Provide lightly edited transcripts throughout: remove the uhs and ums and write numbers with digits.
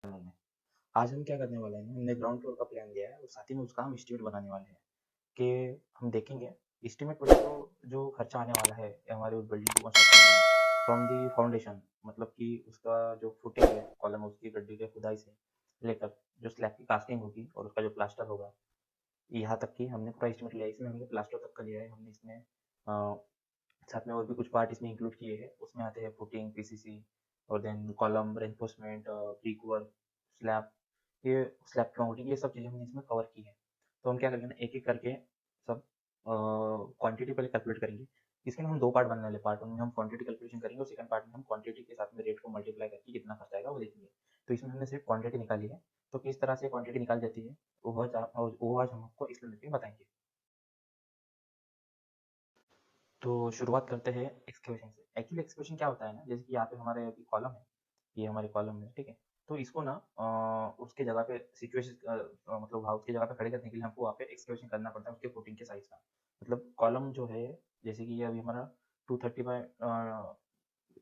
Channel में। आज हम क्या करने वाले हैं, हमने ग्राउंड फ्लोर का प्लान लिया है और साथ ही में उसका हम एस्टीमेट बनाने वाले हैं कि हम देखेंगे एस्टीमेट मतलब तो जो खर्चा आने वाला है हमारी उस बिल्डिंग को कंस्ट्रक्शन में फ्रॉम दी फाउंडेशन, मतलब कि उसका जो फुटिंग है कॉलम उसकी गड्ढे के खुदाई से लेकर जो स्लैब की कास्टिंग होगी और उसका जो प्लास्टर होगा, यहाँ तक कि हमने पूरा एस्टीमेट लिया है। इसमें हमने प्लास्टर तक का लिया है। हमने इसमें साथ में और भी कुछ पार्ट इसमें इंक्लूड किए हैं। उसमें आते हैं फुटिंग, पीसीसी और then column, reinforcement, brick work, slab, ये स्लैब काउंटिंग, ये सब चीज़ें हमने इसमें कवर की है। तो हम क्या करेंगे ना, एक-एक करके सब क्वांटिटी पहले कैलकुलेट करेंगे। इसके ना हम 2 पार्ट बनने वाले हैं। पार्ट 1 में हम क्वांटिटी कैलकुलेशन करेंगे और सेकंड पार्ट में हम क्वांटिटी के साथ में रेट को मल्टीप्लाई करके कितना खर्च आएगा वो देखेंगे। तो इसमें हमने सिर्फ क्वांटिटी निकाली है। तो किस तरह से क्वांटिटी निकाली जाती है वो आज हम आपको इस लेक्चर में बताएँगे। तो शुरुआत करते हैं एक्सक्वेशन से। एक्चुअली एक्सक्वेशन क्या होता है ना, जैसे कि यहाँ पे हमारे अभी कॉलम है, ये हमारी कॉलम है, ठीक है। तो इसको ना उसके जगह पे सिचुएशन मतलब हाउस की जगह पे खड़े करने के लिए हमको वहाँ पे एक्सक्वेशन करना पड़ता है उसके फुटिंग के साइज का। मतलब कॉलम जो है, जैसे कि ये अभी हमारा 230 बाय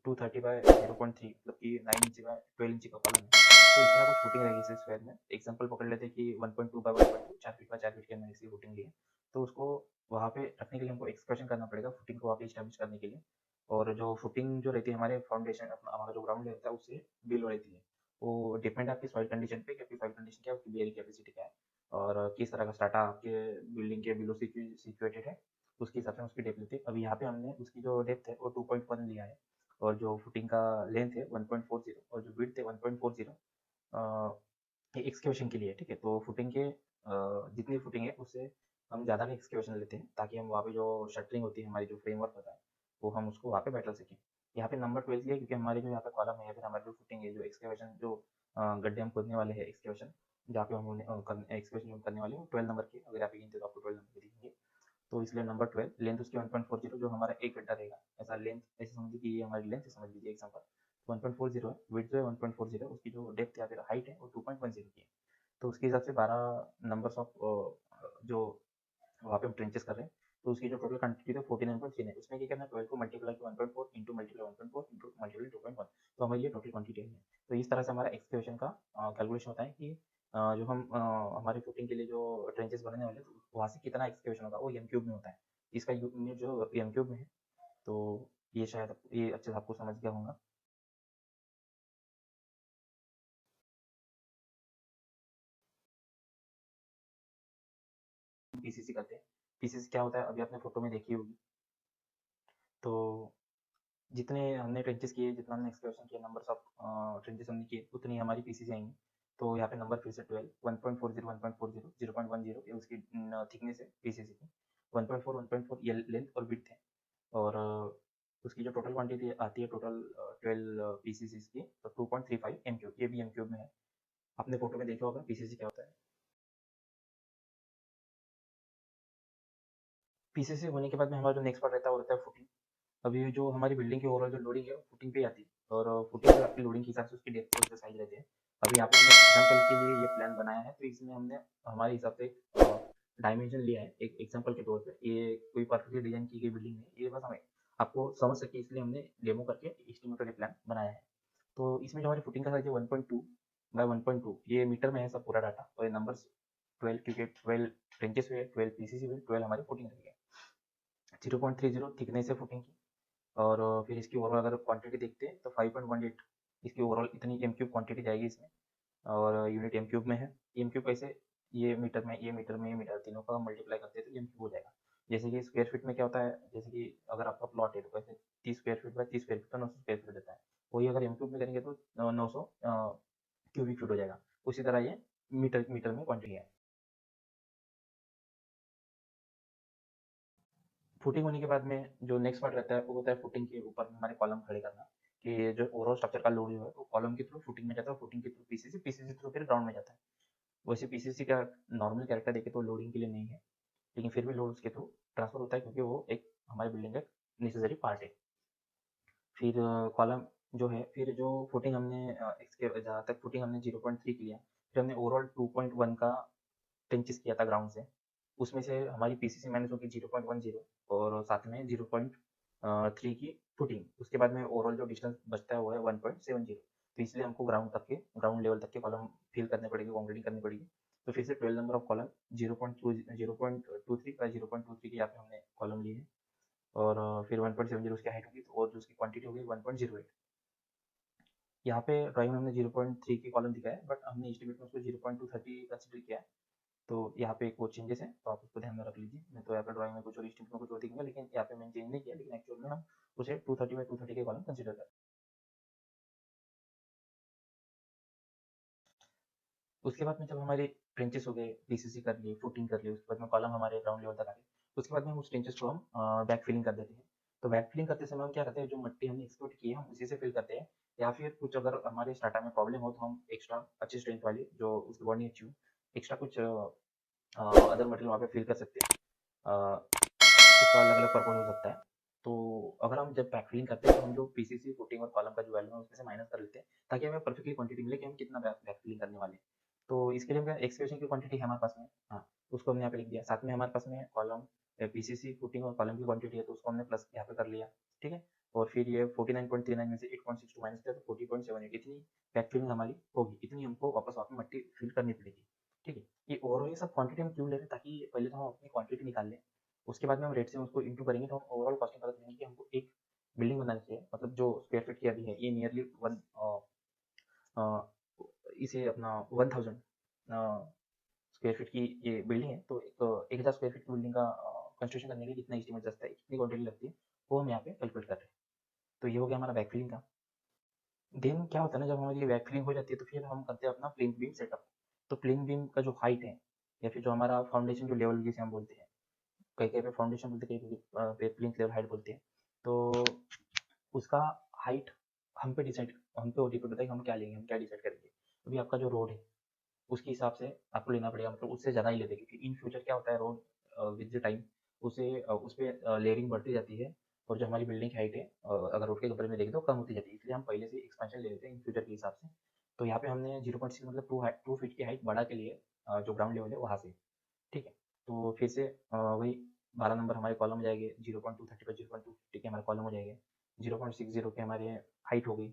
230 बाय 0.3, मतलब कि 9 इंच बाय 12 इंच का कॉलम है। तो इस तरह कुछ फुटिंग रहेगी इस स्क्वायर में। एग्जांपल पकड़ लेते हैं कि 1.2 बाय 1.2, 4 फीट बाय 4 फीट के अंदर इसकी फुटिंग ली है। तो उसको वहाँ पे रखने के लिए हमको एक्सप्रेशन करना पड़ेगा फुटिंग को वहाँ पे एस्टैब्लिश करने के लिए। और जो फुटिंग जो रहती है हमारे फाउंडेशन, हमारा जो ग्राउंड रहता है उससे बिलो रहती है। वो डिपेंड है आपकी सॉइल कंडीशन पे कि आपकी सॉइल कंडीशन क्या है, आपकी बेयरिंग कैपेसिटी क्या है और किस तरह का स्ट्राटा आपके बिल्डिंग के बिलो सिचुएटेड है, उसके हिसाब से उसकी डेप्थ लेते हैं। अभी यहाँ पे हमने उसकी जो डेप्थ है वो 2.1 लिया है और जो फुटिंग का लेंथ है 1.40 और जो विड्थ है 1.40, ये एक्सकेवेशन के लिए, ठीक है। तो फुटिंग के जितनी फुटिंग है उससे हम ज़्यादा का एक्सकेवेशन लेते हैं ताकि हम वहाँ पे जो शटरिंग होती है, हमारी जो फ्रेमवर्क होता है, वो हम उसको वहाँ पे बैठा सकें। यहाँ पे नंबर 12 लिया क्योंकि हमारे जो यहाँ पे कॉलम है या फिर हमारी जो फुटिंग है, जो एक्सकेवेशन, जो गड्ढे हम खोदने वाले हैं, एक्सकेवेशन जहाँ पे हम एक्सकेवेशन जो हम करने वाले हैं वो 12 नंबर की, अगर आप ये गिनते तो आपको 12 नंबर की दिखेंगे। तो इसलिए नंबर 12, लेंथ उसकी 1.40, जो हमारा एक गड्ढा रहेगा, ऐसा लेंथ ऐसे समझिए कि ये हमारी लेंथ है, समझ लीजिए एग्जाम्पल। 1.40 है, विड्थ जो है 1.40, उसकी जो डेप्थ या फिर हाइट है वो 2.10 की है। तो उसके हिसाब से 12 नंबर्स ऑफ जो वहाँ पे हम ट्रेंचेस कर रहे हैं, तो उसकी जो टोटल क्वांटिटी है 49.3 है। उसमें क्या करना है, 12 को multiply 1.4 into multiply 1.4 into multiply 2.1, तो हमारी ये टोटल क्वांटिटी है। तो इस तरह से हमारा एक्सकेवेशन का कैलकुलेशन होता है कि जो हम हमारी फुटिंग के लिए जो ट्रेंचेस बनाने वाले हैं, तो वहाँ से कितना एक्सकेवेशन होगा वो एम क्यूब में होता है। इसका यूनिट जो एम क्यूब में है, तो ये शायद ये अच्छे से आपको समझ गया होगा। पीसीसी करते हैं। पीसीसी क्या होता है अभी आपने फोटो में देखी होगी। तो जितने हमने ट्रेंचेस किए, जितना हमने एक्सकर्शन किया, नंबर्स ऑफ ट्रेंचेस हमने किए, उतनी हमारी पीसीसी आएंगी। तो यहाँ पे नंबर फिर से 12, 1.40, 1.40, 0.10 ये उसकी थिकनेस है पीसीसी की। 1.4, 1.4 ये लेंथ और विड्थ है। और उसकी जो टोटल क्वांटिटी आती है टोटल 12 पीसीसी की, तो 2.35 एम क्यूब, ये भी एम क्यूब में है। आपने फोटो में देखा होगा पीसीसी क्या होता है। पीसीसी होने के बाद में हमारा जो नेक्स्ट पार्ट रहता है वो रहता है फुटिंग। अभी जो हमारी बिल्डिंग की ओवरऑल जो लोडिंग है वो फुटिंग पे ही आती है और फुटिंग जो आपकी लोडिंग के हिसाब से उसकी डेप्थ और साइज रहते हैं। अभी यहाँ पे हमने एग्जाम्पल के लिए ये प्लान बनाया है, तो इसमें हमने हमारे हिसाब से डायमेंशन लिया है एक एग्जाम्पल के तौर पे। ये कोई परफेक्टली डिजाइन की गई बिल्डिंग है, ये बस हमें आपको समझ सके इसलिए हमने डेमो करके एस्टिमेटेड प्लान बनाया है। तो इसमें जो हमारी फुटिंग का साइज है 1.2 बाय 1.2, ये मीटर में है सब पूरा डाटा, और ये नंबर्स 12, क्योंकि 12 ट्रेंचेस हुए, 12 पीसीसी हुए, 12 हमारी फुटिंग रही है। 0.30 थिकनेस है फुटिंग की। और फिर इसकी ओवरऑल अगर क्वांटिटी देखते हैं तो 5.18 इसकी ओवरऑल इतनी एम क्यूब क्वांटिटी जाएगी इसमें। और यूनिट एम क्यूब में है। एम क्यूब कैसे, ये मीटर में, ये मीटर में, ये मीटर, तीनों का मल्टीप्लाई करते हैं तो एम क्यूब हो जाएगा। जैसे कि स्क्वायर फीट में क्या होता है, जैसे कि अगर आपका प्लॉट है तो कैसे 30 square feet by 30 square feet तो 900 स्क्वायर फीट देता है। वही अगर एम क्यूब में करेंगे तो 900 क्यूबिक फीट हो जाएगा। उसी तरह ये मीटर मीटर में क्वांटिटी है। फुटिंग होने के बाद में जो नेक्स्ट पार्ट रहता है वो होता है फुटिंग के ऊपर हमारे कॉलम खड़े करना। कि जो ओवरऑल स्ट्रक्चर का लोड जो है वो कॉलम के थ्रू फुटिंग में जाता है, फुटिंग के थ्रू पीसीसी, पीसीसी थ्रू फिर ग्राउंड में जाता है। वैसे पीसीसी का नॉर्मल कैरेक्टर देखे तो लोडिंग के लिए नहीं है, लेकिन फिर भी लोड उसके थ्रू ट्रांसफर होता है क्योंकि वो एक हमारी बिल्डिंग का नेसेसरी पार्ट है। फिर कॉलम जो है, फिर जो फुटिंग हमने इसके जहाँ तक फुटिंग हमने 0.3 किया, फिर हमने ओवरऑल 2.1 का टेंचेस किया था ग्राउंड से। उसमें से हमारी पीसीसी माइनस होगी 0.10 और साथ में 0.3 की फुटिंग। उसके बाद में ओवरऑल जो डिस्टेंस बचता है वो है 1.70। तो इसलिए हमको ग्राउंड लेवल तक के कॉलम फिल करने पड़ेंगे, कंक्रीटिंग करनी पड़ेगी। तो फिर से 12 नंबर ऑफ कॉलम 0.23 बाय 0.23 के यहाँ पे हमने कॉलम लिए हैं, और फिर 1.70 उसकी हाइट होगी, और जो उसकी क्वांटिटी होगी 1.08। यहाँ पे ड्राइंग में हमने 0.3 की कॉलम दिखाया है, बट हमने एस्टिमेट में उसको 0.230 कंसिडर किया है। तो यहाँ पे कुछ चेंजेस हैं, तो आप उसको ध्यान में रख लीजिए। मैं तो यहाँ पे ड्राइंग में कुछ और एस्टिमेट में कुछ और दिखेंगे, लेकिन यहाँ पे मैंने चेंज नहीं किया, लेकिन एक्चुअल में हम उसे 230 बाई 230 के कॉलम कंसिडर करें। उसके बाद में जब हमारे ट्रेंचेस हो गए, पीसीसी कर लिए, फुटिंग कर लिए, उसके बाद में कॉलम हमारे ग्राउंड लेवल तक आ गए, उसके बाद में उस ट्रेंचेस को हम बैक फिलिंग कर देते हैं। तो बैक फिलिंग करते समय हम क्या करते हैं, जो मिट्टी हमने एक्सपोर्ट की है हम उसी से फिल करते हैं, या फिर कुछ अगर हमारे स्टार्टर में प्रॉब्लम हो तो हम एक्स्ट्रा अच्छी स्ट्रेंथ वाली, जो उसकी बॉडी अच्छी हो, एक्स्ट्रा कुछ अदर मटेरियल वहाँ पे फिल कर सकते हैं। उसका अलग अलग पर्पज हो सकता है। तो अगर हम जब बैक फिलिंग करते हैं तो हम जो पीसीसी, फुटिंग और कॉलम का जो वैल्यू है उसमें से माइनस कर लेते हैं, ताकि हमें परफेक्टली क्वांटिटी मिले कि हम कितना बैक फिलिंग करने वाले हैं। तो इसके लिए हमें एक्सप्रेशन की क्वांटिटी है हमारे पास में, हाँ, उसको हमने यहाँ पे लिख दिया। साथ में हमारे पास में कॉलम, पीसीसी, फुटिंग और कॉलम की क्वांटिटी है, तो उसको हमने प्लस यहाँ पे कर लिया, ठीक है। और फिर ये 49.39 में से 8.62 माइनस किया तो 40.78, इतनी बैक फिलिंग हमारी होगी, इतनी हमको वापस वहाँ पे मट्टी फिल करनी पड़ेगी, ठीक है। ये ओवरऑल ये सब क्वांटिटी हम क्यों ले रहे हैं, ताकि पहले तो हम अपनी क्वांटिटी निकाल लें, उसके बाद में हम रेट से उसको इंटू करेंगे तो हम ओवरऑल कॉस्टिंग पता चलेंगे कि हमको एक बिल्डिंग बनानी चाहिए। मतलब जो स्क्वायर फीट की अभी है ये नियरली वन, इसे अपना 1000 स्क्वायर फीट की ये बिल्डिंग है, तो 1000 स्क्वायर फीट की बिल्डिंग का कंस्ट्रक्शन करने के लिए कितना एस्टिमेट लगता है, कितनी क्वांटिटी लगती है, वो हम यहाँ पे कैलकुलेट कर रहे हैं। तो ये हो गया हमारा बैक फिलिंग का। देन क्या होता है ना, जब हमारी बैक फिलिंग हो जाती है तो फिर हम करते हैं अपना प्लेन बीम सेटअप। तो प्लेन बीम का जो हाइट है, या फिर जो हमारा फाउंडेशन जो लेवल जिसे हम बोलते हैं, कहीं कहीं पे फाउंडेशन बोलते हैं, कहीं पे प्लिंथ लेवल हाइट बोलते हैं, तो उसका हाइट हम पे डिसाइड, हम पे डिपेंड होता है कि हम क्या लेंगे, हम क्या डिसाइड करेंगे। अभी आपका जो रोड है उसके हिसाब से आपको लेना पड़ेगा, मतलब उससे ज़्यादा ही लेते हैं, क्योंकि इन फ्यूचर क्या होता है, रोड विद द टाइम उसे उस पर लेयरिंग बढ़ती जाती है, और जो हमारी बिल्डिंग की हाइट है अगर रोड के कंपेयर में देखें तो कम होती जाती है, इसलिए हम पहले से एक्सपेंशन ले लेते हैं इन फ्यूचर के हिसाब से। तो यहाँ पे हमने 0.6 मतलब 2 फीट की हाइट बढ़ा के लिए जो ग्राउंड लेवल है वहाँ से, ठीक है। तो फिर से वही 12 नंबर हमारे कॉलम हो जाएंगे, 0.230 पर 0.250 के हमारे कॉलम हो जाएंगे, 0.60 के हमारे हाइट हो गई।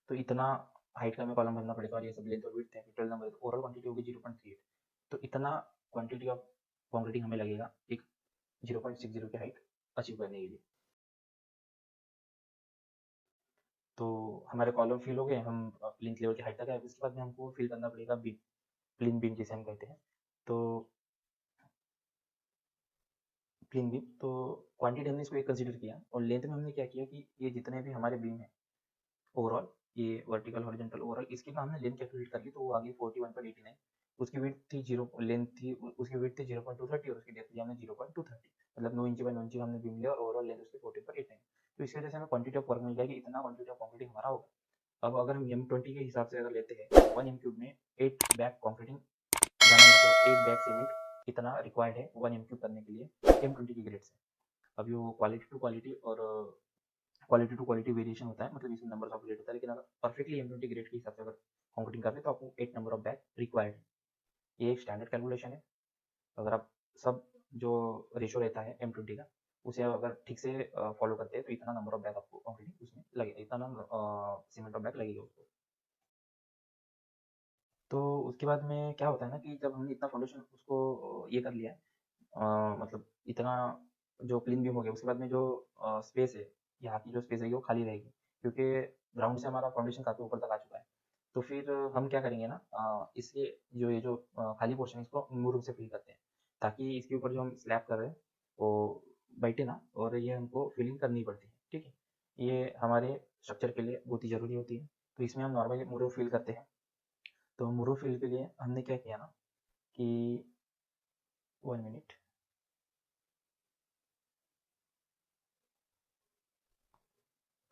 तो इतना हाइट का हमें कॉलम भरना पड़ेगा, और ये सब लेंथ और विड्थ है, 12 नंबर ओवरऑल क्वांटिटी होगी 0.38। तो इतना क्वांटिटी ऑफ कंक्रीटिंग हमें लगेगा एक 0.60 की हाइट अचीव करने के लिए। तो हमारे कॉलम फिल हो गए, हम प्लिंथ लेवल की हाइट तक आए, उसके बाद में हमको फिल करना पड़ेगा बीम, प्लिंथ बीम जिसे हम कहते हैं। तो प्लिंथ बीम, तो क्वांटिटी हमने इसको एक कंसीडर किया, और लेंथ में हमने क्या किया कि ये जितने भी हमारे बीम है ओवरऑल, ये वर्टिकल हॉरिजॉन्टल ओवरऑल, इसकी ना हमने लेंथ कैलकुलेट कर ली, तो वो आ गई 41.89। उसकी विड्थ थी जीरो, लेंथ थी उसकी विड्थ थी 0.230, और उसकी डेप्थ ली हमने 0.230, मतलब 9 इंची बाय 9 इंची हमने बीम लिया, और ओवरऑल लेंथ उसकी 14.89। तो इसकी वजह से हमें क्वांटिटी ऑफ वर्क मिल जाएगी, इतना क्वांटिटी ऑफ कंक्रीटिंग हमारा होगा। अब अगर हम M20 के हिसाब से अगर लेते हैं, 1 m³ में 8 बैग कंक्रीटिंग जाना है, तो 8 बैग सीमेंट इतना रिक्वायर्ड है 1 m³ करने के लिए M20 की ग्रेड से। अब ये क्वालिटी टू क्वालिटी और क्वालिटी टू क्वालिटी वेरिएशन होता है, मतलब इसमें नंबर ऑफ ग्रेड होता है, लेकिन अगर परफेक्टली M20 ग्रेड के हिसाब से अगर कंक्रीटिंग कर रहे हैं तो आपको 8 नंबर ऑफ बैग रिक्वायर्ड है। ये एक स्टैंडर्ड कैलकुलेशन है। अगर आप सब जो रेशो रहता है M20 का, उसे आप अगर ठीक से फॉलो करते हैं तो इतना नंबर ऑफ बैग आपको कंक्रीटिंग उसमें लगेगा, इतना सीमेंट ऑफ बैग लगेगा उसको। तो उसके बाद में क्या होता है ना कि जब हमने इतना फाउंडेशन उसको ये कर लिया है, मतलब इतना जो क्लीन बीम हो गया, उसके बाद में जो स्पेस है, यहाँ की जो स्पेस है वो खाली रहेगी, क्योंकि ग्राउंड से हमारा फाउंडेशन काफ़ी ऊपर तक आ चुका है। तो फिर हम क्या करेंगे ना, इससे जो ये जो खाली पोर्शन है इसको मूर से फिल करते हैं, ताकि इसके ऊपर जो हम स्लैब कर रहे हैं वो बैठे ना, और ये हमको फिलिंग करनी पड़ती है, ठीक है। ये हमारे स्ट्रक्चर के लिए बहुत ही ज़रूरी होती है। तो इसमें हम नॉर्मली मुरू फिल करते हैं। तो मुरू फिल के लिए हमने क्या किया ना कि 1 मिनट,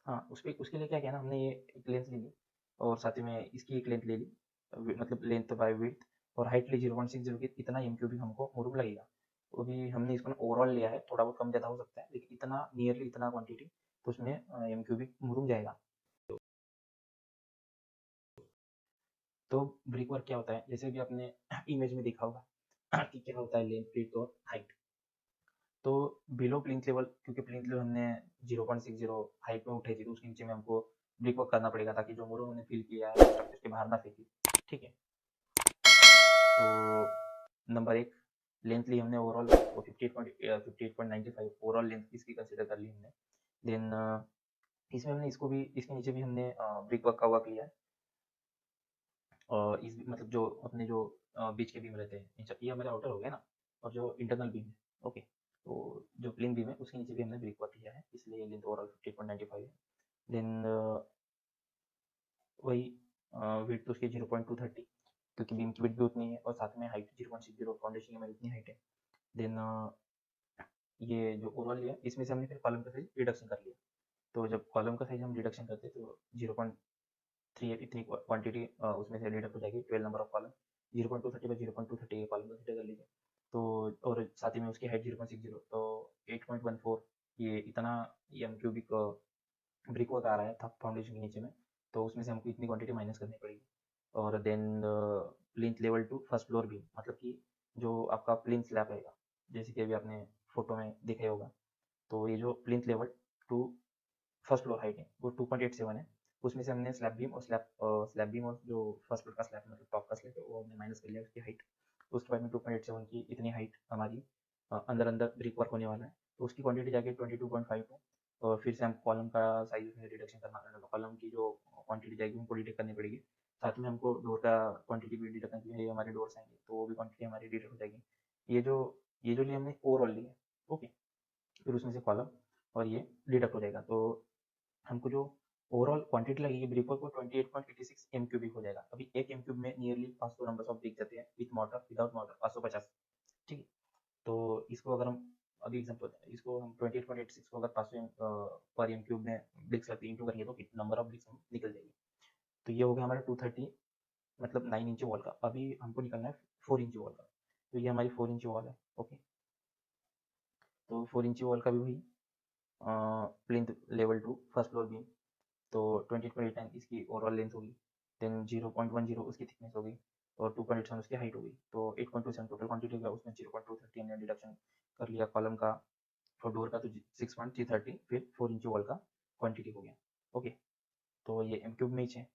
हाँ, उसके लिए क्या किया ना, हमने ये एक लेंथ ले ली, और साथ ही में इसकी एक लेंथ ले ली, मतलब लेंथ बाय विड्थ, और हाइट ली 0.60 की, इतना M³ हमको मुरूम लगेगा। तो अभी हमने इसको ओवरऑल लिया है, थोड़ा बहुत कम ज़्यादा हो सकता है, लेकिन इतना नियरली इतना क्वांटिटी तो उसमें M³ मुरूम जाएगा। तो ब्रिक वर्क क्या होता है, जैसे कि आपने इमेज में देखा होगा कि क्या होता है लेंथ, विड्थ और हाइट। तो बिलो प्लिंथ लेवल, क्योंकि प्लिंथ लेवल हमने 0.60 हाइट में उठाई थी, तो उसके नीचे में हमको ब्रिक वर्क करना पड़ेगा ताकि जो मोरो हमने फिल किया है स्ट्रक्चर के बाहर ना फेंके, ठीक है। तो नंबर 1 लेंथ ली हमने ओवरऑल, वो 58.95 ओवरऑल लेंथ इसकी कंसीडर कर ली हमने। देन इसमें हमने इसके नीचे भी हमने ब्रिक वर्क का वर्क लिया है। और इस मतलब जो अपने जो बीच के बीम रहते हैं, ये हमारे आउटर हो गया ना, और जो इंटरनल बीम है, ओके, तो जो प्लेन बीम है उसके नीचे भी हमने ब्रिक वर्क किया है, इसलिए लेंथ ओवरऑल 58.95 है। देन वही विड्थ उसकी 0.230, क्योंकि बीम की विड्थ भी उतनी है और साथ में हाइट 0.60, फाउंडेशन की हमारी उतनी हाइट है। देन ये जो ओवरऑल लिया, इसमें से हमने फिर कॉलम का साइज रिडक्शन कर लिया। तो जब कॉलम का साइज हम रिडक्शन करते हैं तो 0.383 क्वांटिटी उसमें से डिडक्ट हो जाएगी, 12 नंबर ऑफ कॉलम। 0.230 बाई 0.230 ये कॉलम कंसीडर कर लीजिए। तो और साथ ही में उसकी हाइट 0.60, तो 8.14 ये इतना एम क्यूबिक ब्रिक वर्क आ रहा है था फाउंडेशन के नीचे में, तो उसमें से हमको इतनी क्वांटिटी माइनस करनी पड़ेगी। और then plinth level to first floor beam, मतलब कि जो आपका प्लिंथ स्लैब रहेगा, जैसे कि अभी आपने फोटो में देखा होगा, तो ये जो plinth level to first floor height है वो 2.87 है। उसमें से हमने स्लैब बीम और जो फर्स्ट फ्लोर का स्लैब मतलब टॉप का स्लैब है वो हमने माइनस कर लिया उसकी हाइट। उसके बाद में 2.87 की इतनी हाइट हमारी अंदर अंदर ब्रिक वर्क होने वाला है, तो उसकी क्वांटिटी जाके 22.5 है। और फिर से हम कॉलम का साइज में रिडक्शन करना, कॉलम की जो क्वांटिटी जाएगी हमको डिटेक्ट करनी पड़ेगी। साथ में हमको डोर का क्वांटिटी भी डिटेक्ट करनी है, हमारे डोर्स आएंगे तो वो भी क्वांटिटी हमारी डिटेक्ट हो जाएगी। ये जो लिए हमने ओवरऑल ली है, ओके, फिर उसमें से कॉलम और ये डिडक्ट हो जाएगा, तो हमको जो ओवरऑल क्वांटिटी लगेगी ब्रिक वर्क वो 28.86 एम क्यूबिक हो जाएगा। अभी एक एम क्यूब में नियरली 500 नंबर ऑफ ब्रिक जाते हैं, विथ मोटर विदाउट मोटर 550, ठीक है। तो इसको अगर हम अभी एग्जाम्पल, इसको हम 28.86 को अगर 500 पर एम क्यूब में ब्रिक्स लगती इंटू करेंगे तो नंबर ऑफ ब्रिक्स निकल जाएगी। तो ये हो गया हमारा 230 मतलब 9 इंच वॉल का। अभी हमको निकलना है 4 इंच वॉल का, तो ये हमारी 4 इंच वॉल है, ओके। तो 4 इंच वॉल का भी वही plinth level to first floor beam, तो 20.89 इसकी ओवरऑल लेंथ होगी। देन 0.10 उसकी थिकनेस होगी और 2.87 उसकी हाइट होगी, तो 8.27 टोटल क्वांटिटी होगा। उसमें 0.230 हमने डिडक्शन कर लिया कॉलम का और डोर का, तो 6.330 फिर 4 इंच वॉल का क्वांटिटी हो गया, ओके। तो ये एम क्यूब में ही है।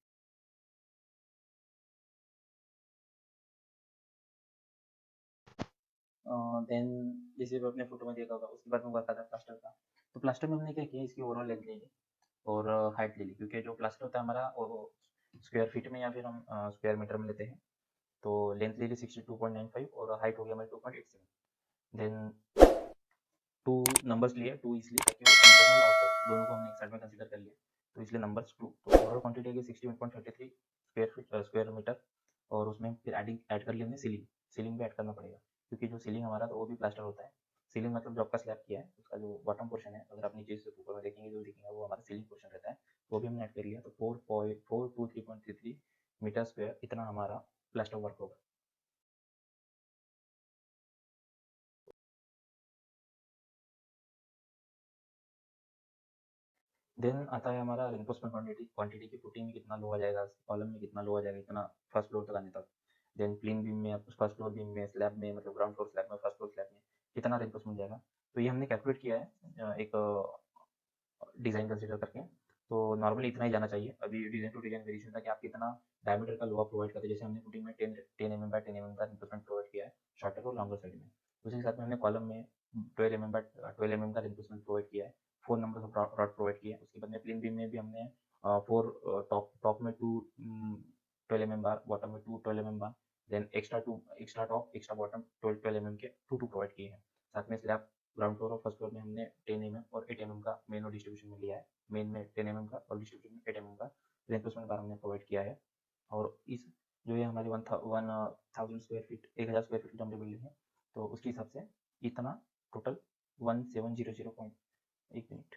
देन जैसे आपने फोटो में देखा होगा, उसके बाद में वर्क आता है प्लास्टर का। तो प्लास्टर में हमने क्या किया, इसकी ओवरऑल लेंथ ले ली और हाइट ले ली, क्योंकि जो प्लास्टर होता है हमारा वो स्क्वायर फीट में या फिर हम स्क्वायर मीटर में लेते हैं। तो लेंथ ले ली 62.95 और हाइट हो गया हमारी 2.87। देन टू नंबर्स लिए, टू इसलिए ताकि वो इंटरनल आउटर दोनों को हमने एक साइड में कंसीडर कर लिया, तो इसलिए नंबर्स 2। तो ओवरऑल क्वांटिटी है 61.33 स्क्वायर फीट स्क्वायर मीटर। और उसमें फिर ऐड कर लिया हमने सीलिंग। सीलिंग भी ऐड करना पड़ेगा, क्योंकि जो सीलिंग हमारा तो वो भी प्लास्टर होता है। सीलिंग मतलब जो आपका स्लैब किया है उसका जो बॉटम पोर्शन है, अगर आप नीचे से ऊपर में देखेंगे जो दिखेगा वो हमारा सीलिंग पोर्शन रहता है, वो भी हमने ऐड कर लिया। तो 4.423.33 मीटर स्क्वायर इतना हमारा प्लास्टर वर्क होगा। देन आता है हमारा रेनफोर्समेंट क्वांटिटी। क्वांटिटी की फुटिंग में कितना लो आ जाएगा, कॉलम में कितना लो आ जाएगा, इतना फर्स्ट फ्लोर तक आने तक। देन प्लेन बीम में, फर्स्ट फ्लोर बीम में, स्लैब में मतलब ग्राउंड फ्लोर स्लैब में, फर्स्ट फ्लोर स्लैब में कितना रेनफोर्समेंट जाएगा। तो ये हमने कैलकुलेट किया है एक डिज़ाइन कंसीडर करके। तो नॉर्मली इतना ही जाना चाहिए। अभी डिज़ाइन टू डिज़ाइन वेरिएशन था कि आप कितना डायमीटर का लोहा प्रोवाइड करते हैं। जैसे हमने फुटिंग में 10 mm बाय 10 mm का रेनफोर्समेंट प्रोवाइड किया है शॉर्टर और लॉन्गर साइड में। उसी के साथ में हमने कॉलम में 12 mm बाय 12 mm का रेनफोर्समेंट प्रोवाइड किया है, 4 नंबर ऑफ रॉड प्रोवाइड किया है। उसके बाद में प्लेन बीम में भी हमने 4 टॉप में 2 12 mm बार, बॉटम में 2 12 mm bar, then extra top extra bottom 12 mm के 2 प्रोवाइड किए हैं। साथ में स्लैब ग्राउंड फ्लोर और फर्स्ट फ्लोर में हमने 10 mm और 8 mm का मेन और डिस्ट्रीब्यूशन में लिया है। मेन में 10 mm का और डिस्ट्रीब्यूशन में 8 mm का रेनफोर्समेंट बार हमने प्रोवाइड किया है। और इस जो ये हमारी 1000 स्क्वायर फीट 1000 स्क्वायर फीट जो हमारी बिल्डिंग है, तो उसके हिसाब से इतना टोटल 1700 पॉइंट, एक minute,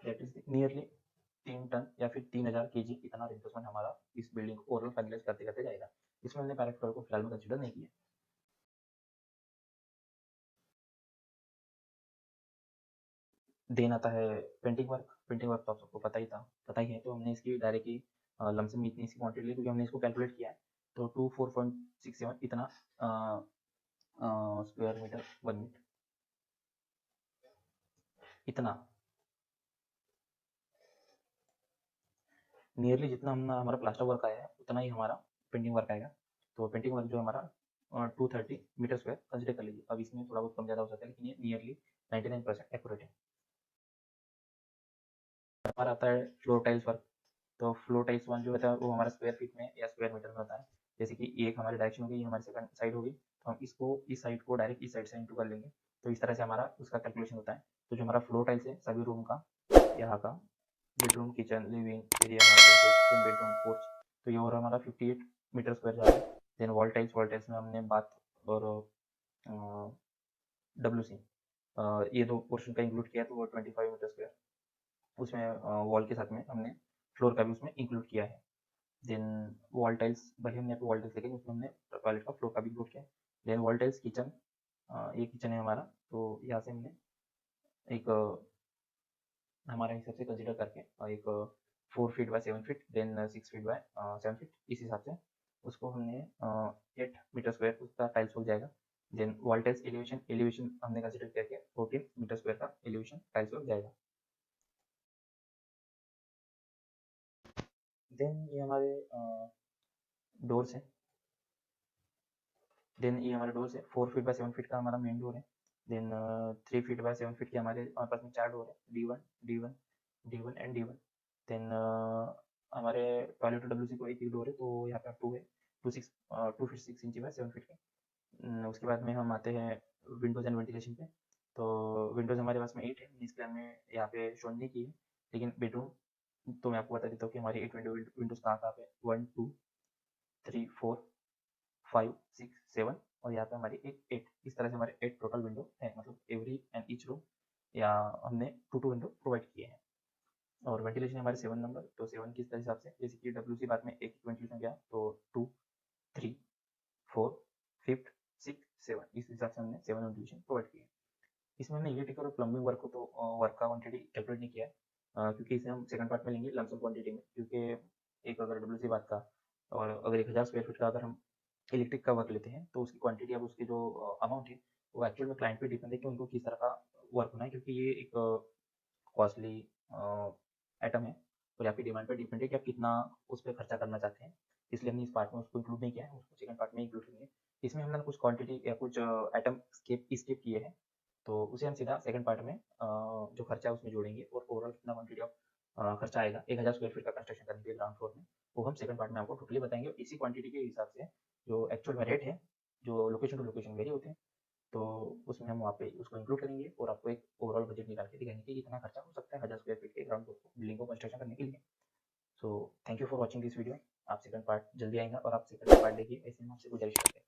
that is nearly 3 ton या फिर 3000 kg इतना रेनफोर्समेंट हमारा इस बिल्डिंग को ओवरऑल फाइनलाइज करते करते जाएगा। इसमें हमने पैरेट फ्लोर को फिलहाल में कंसिडर नहीं किया। देन आता है पेंटिंग वर्क। पेंटिंग वर्क तो आप सबको पता ही है, तो हमने इसकी डायरेक्टली लमसम में इतनी इसकी क्वांटिटी ली, क्योंकि हमने इसको कैलकुलेट किया है। तो 24.67 इतना स्क्वायर मीटर 1 मिनट। इतना नियरली जितना हमारा प्लास्टर वर्क आया है उतना ही हमारा पेंटिंग वर्क आएगा। तो पेंटिंग वर्क जो हमारा 230 मीटर स्क्वायर कंसिडर कर लीजिए। अब इसमें थोड़ा बहुत कम ज़्यादा हो सकता है, लेकिन ये नियरली 99% एक्यूरेट है। हमारा आता है फ्लोर टाइल्स वर्क। तो फ्लोर टाइल्स वर्क जो होता है वो हमारा स्क्वायर फीट में या स्क्वायर मीटर में होता है। जैसे कि एक हमारी डायरेक्शन होगी, ये हमारी सेकंड साइड होगी, तो हम इसको इस साइड को डायरेक्ट इस साइड से इंटू कर लेंगे। तो इस तरह से हमारा उसका कैलकुलेशन होता है। तो जो हमारा फ्लोर टाइल्स है सभी रूम का, यहाँ का bedroom, kitchen, living area, bedroom, porch, तो ये हो रहा हमारा 58 मीटर स्क्वायर जा रहा है। देन वॉल टाइल्स में हमने बाथ और WC ये दो पोर्शन का इंक्लूड किया, तो वो 25 मीटर स्क्वायर उसमें वॉल के साथ में हमने फ्लोर का भी उसमें इंक्लूड किया है। देन वॉल टाइल्स, भले हमने यहाँ पे वॉल टाइल्स लेकिन उसमें हमने टॉयलेट का फ्लोर का भी इंक्लूड किया है। देन वॉल टाइल्स किचन, ये किचन है हमारा, तो यहाँ से हमने एक हमारे हिसाब से कंसिडर करके एक 4 feet by 7 feet, then 6 feet by 7 feet, इस हिसाब से उसको हमने 8 मीटर स्क्वायर उसका टाइल्स हो जाएगा। देन वॉल टाइल्स एलिवेशन हमने कंसिडर करके 14 मीटर स्क्वायर का एलिवेशन टाइल्स हो जाएगा। देन ये हमारे डोर्स हैं। देन ये हमारे डोर्स है 4 फीट बाय 7 फीट का हमारा मेन डोर है। देन 3 फीट बाय 7 फीट के हमारे पास में 4 डोर है, D1 एंड D1। देन हमारे टॉयलेट और WC को एक ही डोर है, तो यहाँ पे 2 है, 2 फीट 6 इंची बाय 7 फीट के। उसके बाद में हम आते हैं विंडोज़ एंड वेंटिलेशन पे। तो विंडोज़ हमारे पास में 8 है, जिसके हमने यहाँ पे शो नहीं की है, लेकिन बेडरूम तो मैं आपको बता देता हूँ कि हमारी 8 विंडोज़ कहाँ पे 1 2 3 4 5 6 7, और यहाँ पे हमारी एक 8, इस तरह से हमारे 8 टोटल विंडो है, मतलब एवरी एंड ईच रूम या हमने 2 विंडो प्रोवाइड किए हैं। और वेंटिलेशन हमारे 7 नंबर, तो 7 किस हिसाब से, जैसे कि WC बाद में एक वेंटिलेशन गया, तो 2 3 4 5 6 7, इस हिसाब से हमने 7 वेंटिलेशन प्रोवाइड किए। इसमें हमने इलेक्ट्रिकल और प्लम्बिंग वर्क को तो वर्क का क्वांटिटी कैलकुलेट नहीं किया है, क्योंकि इसे हम सेकंड पार्ट में लेंगे लमसम क्वांटिटी में, क्योंकि एक अगर WC बात का और अगर 1000 स्क्वायर फीट का अगर हम इलेक्ट्रिक का वर्क लेते हैं, तो उसकी क्वांटिटी, अब उसकी जो अमाउंट है वो एक्चुअल में क्लाइंट पे डिपेंड है कि उनको किस तरह का वर्क होना है, क्योंकि ये एक कॉस्टली आइटम है और आपकी डिमांड पर डिपेंड है कि आप कितना उस पर खर्चा करना चाहते हैं। इसलिए हमने इस पार्ट में उसको इंक्लूड नहीं किया है, उसको सेकंड पार्ट में इंक्लूड करेंगे। इसमें हमने कुछ क्वांटिटी या कुछ आइटम स्किप किए हैं, तो उसे हम सीधा सेकंड पार्ट में जो खर्चा है उसमें जोड़ेंगे, और ओवरऑल कितना क्वांटिटी ऑफ खर्चा आएगा 1000 स्क्वायर फीट का कंस्ट्रक्शन करने के लिए ग्राउंड फ्लोर में, वो हम सेकंड पार्ट में आपको टोटली बताएंगे। और इसी क्वांटिटी के हिसाब से जो एक्चुअल में रेट है, जो लोकेशन टू लोकेशन वेरी होते हैं, तो उसमें हम वहाँ पे उसको इंक्लूड करेंगे और आपको एक ओवरऑल बजट निकाल के दिखाएंगे कि इतना खर्चा हो सकता है 1000 स्क्वायर फीट के ग्राउंड फ्लोर बिल्डिंग को कंस्ट्रक्शन करने के लिए। So thank you for watching this video. आप सेकंड पार्ट जल्दी आएगा और आप सेकंड पार्ट देखिए, ऐसे हम आपसे गुजारिश करते हैं।